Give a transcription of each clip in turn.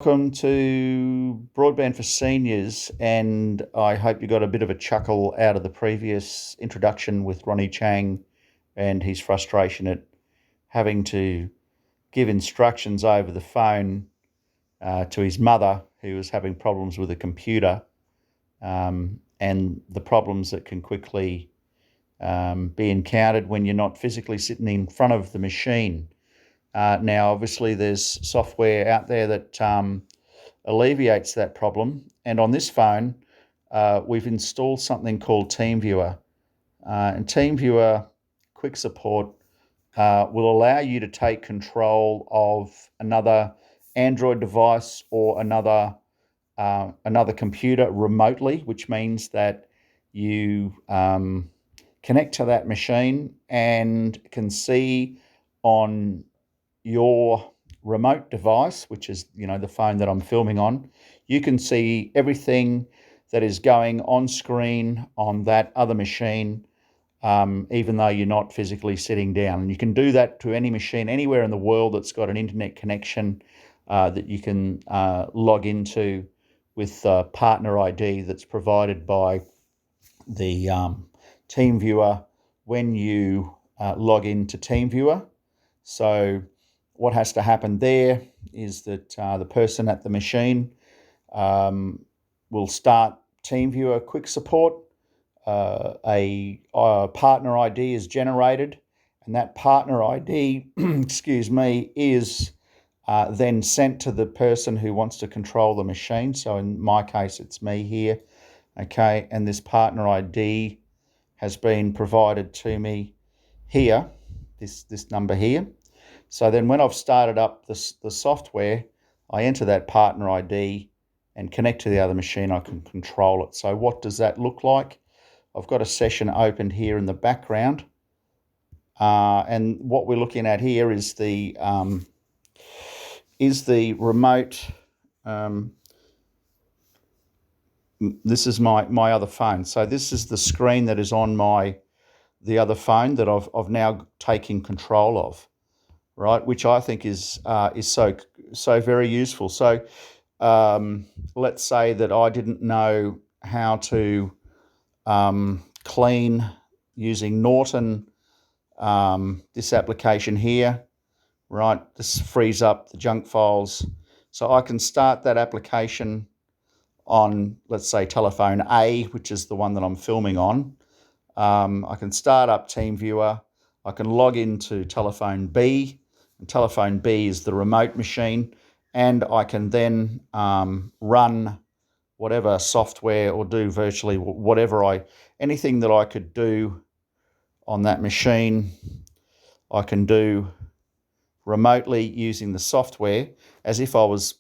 Welcome to Broadband for Seniors, and I hope you got a bit of a chuckle out of the previous introduction with Ronnie Chang and his frustration at having to give instructions over the phone to his mother, who was having problems with a computer, and the problems that can quickly be encountered when you're not physically sitting in front of the machine. Now, obviously, there's software out there that alleviates that problem. And on this phone, we've installed something called TeamViewer. And TeamViewer Quick Support will allow you to take control of another Android device or another computer remotely, which means that you connect to that machine and can see on your remote device, which is the phone that I'm filming on, you can see everything that is going on screen on that other machine, even though you're not physically sitting down. And you can do that to any machine anywhere in the world that's got an internet connection that you can log into with partner ID that's provided by the TeamViewer when you log into TeamViewer. So what has to happen there is that the person at the machine will start TeamViewer Quick Support. A partner ID is generated, and that partner ID, is then sent to the person who wants to control the machine. So in my case, it's me here, okay, and this partner ID has been provided to me here, this number here. So then when I've started up the software, I enter that partner ID and connect to the other machine. I can control it. So what does that look like? I've got a session opened here in the background. And what we're looking at here is the remote. This is my other phone. So this is the screen that is on the other phone that I've now taken control of. Right, which I think is so very useful. So let's say that I didn't know how to clean using Norton this application here. Right, this frees up the junk files, so I can start that application on, let's say, telephone A, which is the one that I'm filming on. I can start up TeamViewer. I can log into telephone B. And telephone B is the remote machine, and I can then run whatever software or do virtually anything that I could do on that machine, I can do remotely using the software as if I was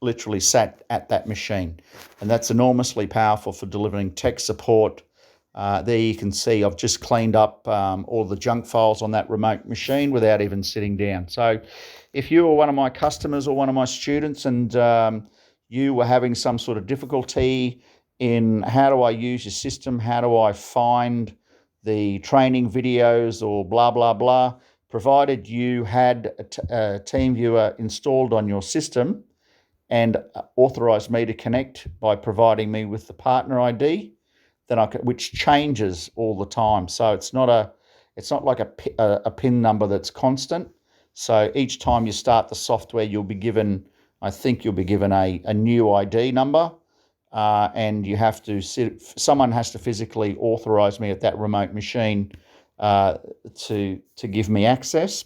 literally sat at that machine. And that's enormously powerful for delivering tech support. There you can see I've just cleaned up all the junk files on that remote machine without even sitting down. So if you were one of my customers or one of my students and you were having some sort of difficulty in how do I use your system, how do I find the training videos or blah, blah, blah, provided you had a TeamViewer installed on your system and authorized me to connect by providing me with the partner ID, then which changes all the time. So it's not like a PIN number that's constant. So each time you start the software, you'll be given a new ID number, and you have to someone has to physically authorize me at that remote machine to give me access.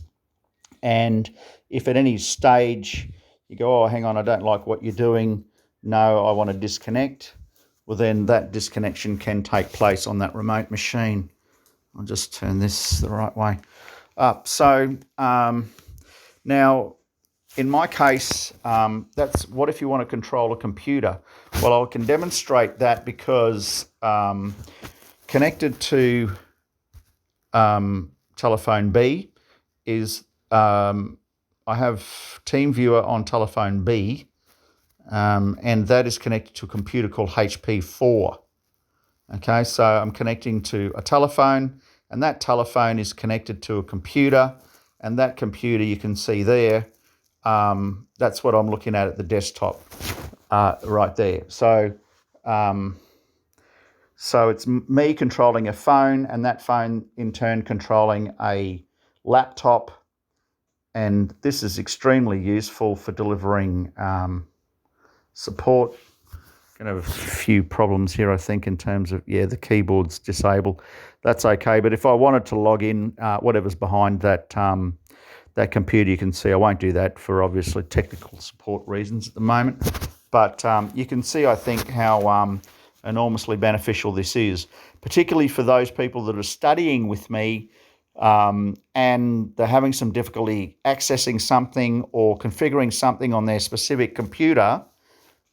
And if at any stage you go, oh, hang on, I don't like what you're doing, no, I want to disconnect, well, then that disconnection can take place on that remote machine. I'll just turn this the right way up. So now, in my case, that's what if you want to control a computer? Well, I can demonstrate that because connected to telephone B is I have TeamViewer on telephone B, and that is connected to a computer called HP4. Okay, so I'm connecting to a telephone, and that telephone is connected to a computer, and that computer you can see there That's what I'm looking at the desktop right there. So it's me controlling a phone, and that phone in turn controlling a laptop. And this is extremely useful for delivering support. Going to have a few problems here, I think, in terms of, the keyboard's disabled. That's okay. But if I wanted to log in, whatever's behind that that computer, you can see I won't do that for obviously technical support reasons at the moment. But you can see, I think, how enormously beneficial this is, particularly for those people that are studying with me and they're having some difficulty accessing something or configuring something on their specific computer.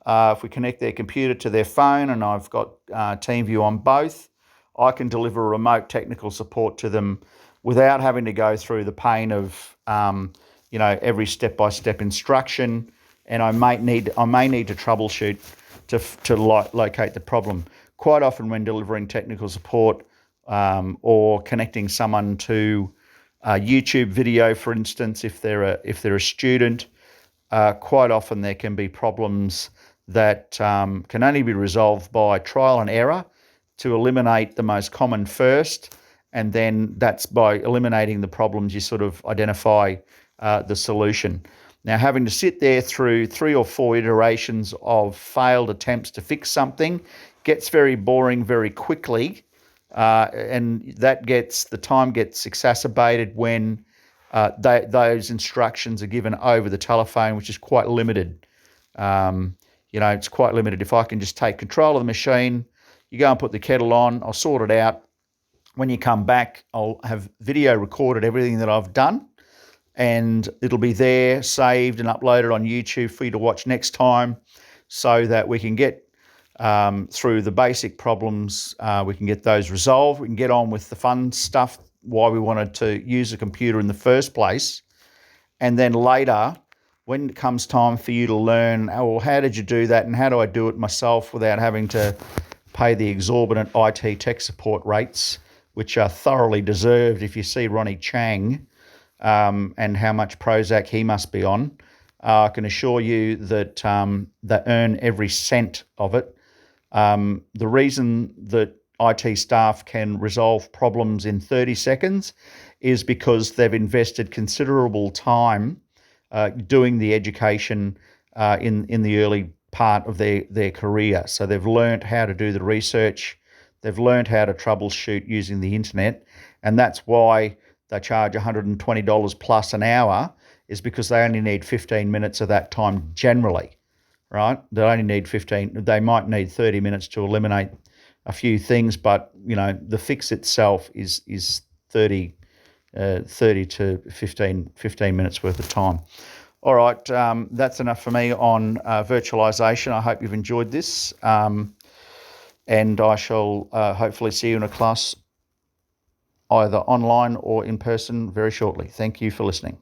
If we connect their computer to their phone, and I've got TeamViewer on both, I can deliver remote technical support to them without having to go through the pain of every step-by-step instruction. And I may need to troubleshoot to locate the problem. Quite often, when delivering technical support or connecting someone to a YouTube video, for instance, if they're a student, quite often there can be problems that can only be resolved by trial and error to eliminate the most common first, and then that's by eliminating the problems you sort of identify the solution. Now, having to sit there through 3 or 4 iterations of failed attempts to fix something gets very boring very quickly, and the time gets exacerbated when those instructions are given over the telephone, which is quite limited. It's quite limited. If I can just take control of the machine, you go and put the kettle on, I'll sort it out. When you come back, I'll have video recorded everything that I've done, and it'll be there, saved and uploaded on YouTube for you to watch next time, so that we can get through the basic problems. We can get those resolved. We can get on with the fun stuff, why we wanted to use a computer in the first place. And then later, when it comes time for you to learn, how did you do that, and how do I do it myself without having to pay the exorbitant IT tech support rates, which are thoroughly deserved if you see Ronnie Chang and how much Prozac he must be on. I can assure you that they earn every cent of it. The reason that IT staff can resolve problems in 30 seconds is because they've invested considerable time doing the education in the early part of their career. So they've learnt how to do the research, they've learnt how to troubleshoot using the internet, and that's why they charge $120 plus an hour, is because they only need 15 minutes of that time generally, right? They only need 15, they might need 30 minutes to eliminate a few things, but the fix itself is 30 to 15 minutes worth of time. All right, that's enough for me on virtualization. I hope you've enjoyed this, and I shall hopefully see you in a class either online or in person very shortly. Thank you for listening.